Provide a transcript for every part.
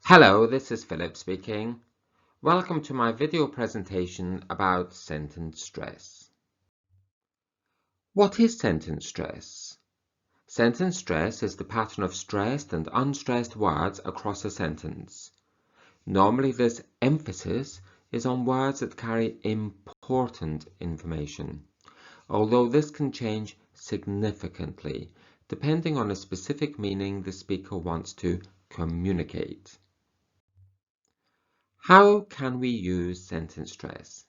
Hello, this is Philip speaking. Welcome to my video presentation about sentence stress. What is sentence stress? Sentence stress is the pattern of stressed and unstressed words across a sentence. Normally this emphasis is on words that carry important information, although this can change significantly depending on a specific meaning the speaker wants to communicate. How can we use sentence stress?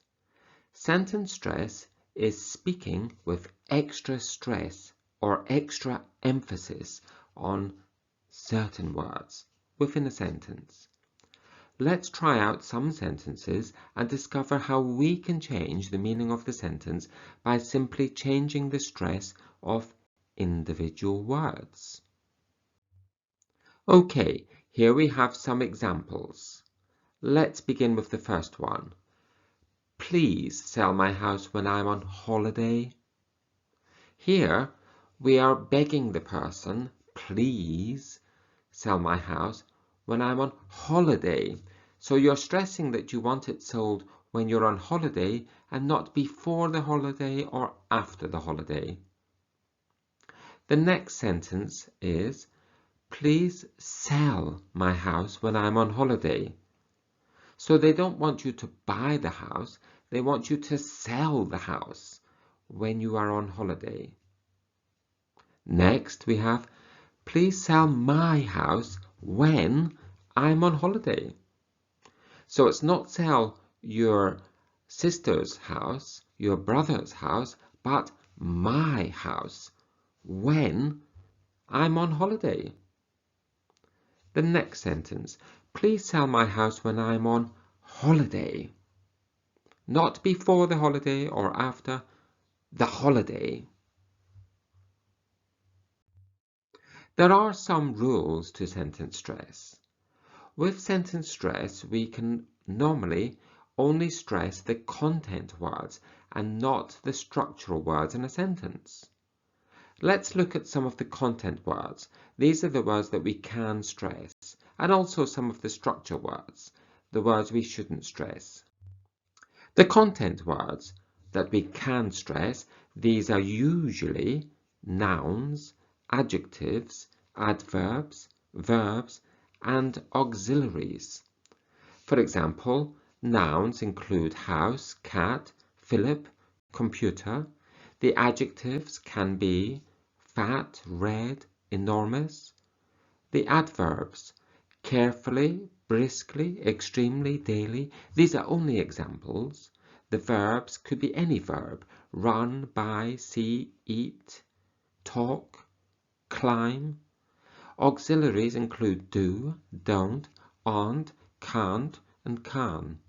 Sentence stress is speaking with extra stress or extra emphasis on certain words within a sentence. Let's try out some sentences and discover how we can change the meaning of the sentence by simply changing the stress of individual words. Okay, here we have some examples. Let's begin with the first one. Please sell my house when I'm on holiday. Here we are begging the person, please sell my house when I'm on holiday. So you're stressing that you want it sold when you're on holiday and not before the holiday or after the holiday. The next sentence is, please sell my house when I'm on holiday. So they don't want you to buy the house, they want you to sell the house when you are on holiday. Next we have, please sell my house when I'm on holiday. So it's not sell your sister's house, your brother's house, but my house when I'm on holiday. The next sentence, please sell my house when I'm on holiday. Not before the holiday or after the holiday. There are some rules to sentence stress. With sentence stress, we can normally only stress the content words and not the structural words in a sentence. Let's look at some of the content words. These are the words that we can stress, and also some of the structure words, the words we shouldn't stress. The content words that we can stress, these are usually nouns, adjectives, adverbs, verbs, and auxiliaries. For example, nouns include house, cat, Philip, computer. The adjectives can be fat, red, enormous. The adverbs, carefully, briskly, extremely, daily. These are only examples. The verbs could be any verb: run, buy, see, eat, talk, climb. Auxiliaries include do, don't, aren't, can't, and can.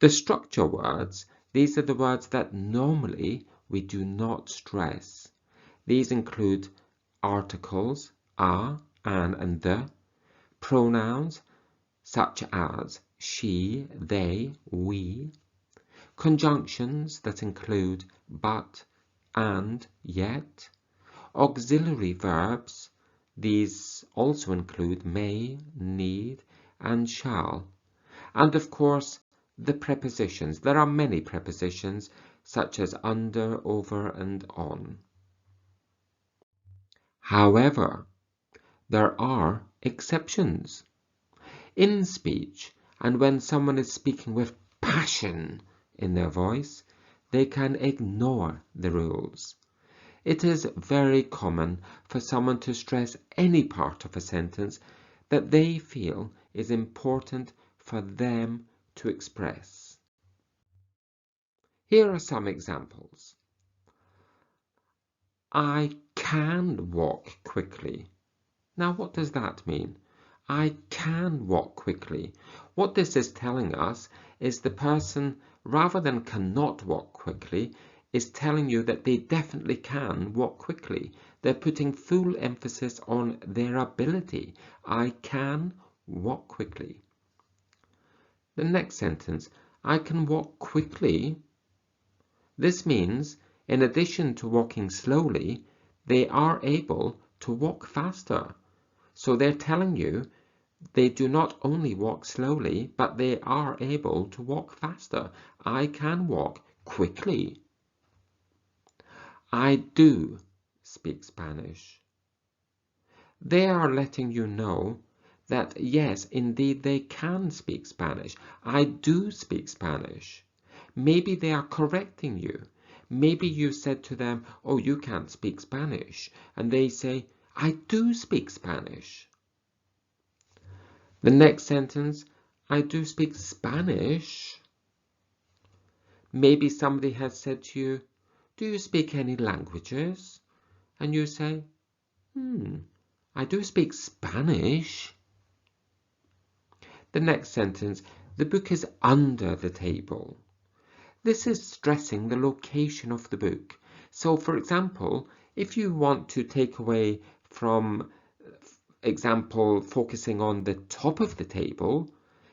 The structure words, these are the words that normally we do not stress. These include articles, a, an, and the, pronouns such as she, they, we, conjunctions that include but, and, yet, auxiliary verbs, these also include may, need, and shall, and of course the prepositions. There are many prepositions such as under, over, and on. However, there are exceptions. In speech, and when someone is speaking with passion in their voice, they can ignore the rules. It is very common for someone to stress any part of a sentence that they feel is important for them to express. Here are some examples. I can walk quickly. Now, what does that mean? I can walk quickly. What this is telling us is the person, rather than cannot walk quickly, is telling you that they definitely can walk quickly. They're putting full emphasis on their ability. I can walk quickly. The next sentence, I can walk quickly. This means, in addition to walking slowly, they are able to walk faster. So they're telling you they do not only walk slowly, but they are able to walk faster. I can walk quickly. I do speak Spanish. They are letting you know that yes, indeed, they can speak Spanish. I do speak Spanish. Maybe they are correcting you. Maybe you said to them, oh, you can't speak Spanish. And they say, I do speak Spanish. The next sentence, I do speak Spanish. Maybe somebody has said to you, do you speak any languages? And you say, I do speak Spanish. The next sentence, the book is under the table. This is stressing the location of the book. So, for example, if you want to take away from example focusing on the top of the table,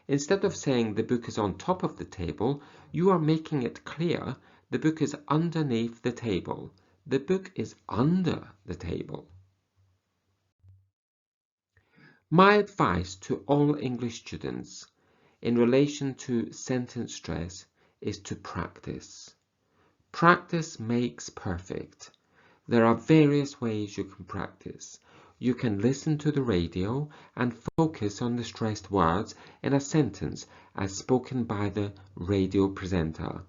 instead of saying the book is on top of the table, you are making it clear the book is underneath the table. The book is under the table. My advice to all English students in relation to sentence stress is to practice. Practice makes perfect. There are various ways you can practice. You can listen to the radio and focus on the stressed words in a sentence as spoken by the radio presenter.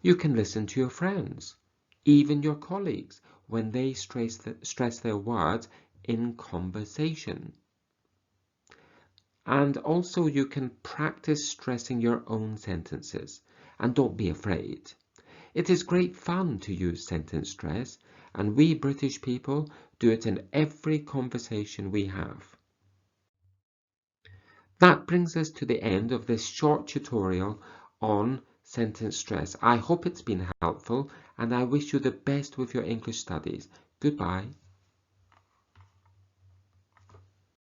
You can listen to your friends, even your colleagues, when they stress their words in conversation. And also you can practice stressing your own sentences, and don't be afraid. It is great fun to use sentence stress, and we British people do it in every conversation we have. That brings us to the end of this short tutorial on sentence stress. I hope it's been helpful, and I wish you the best with your English studies. Goodbye.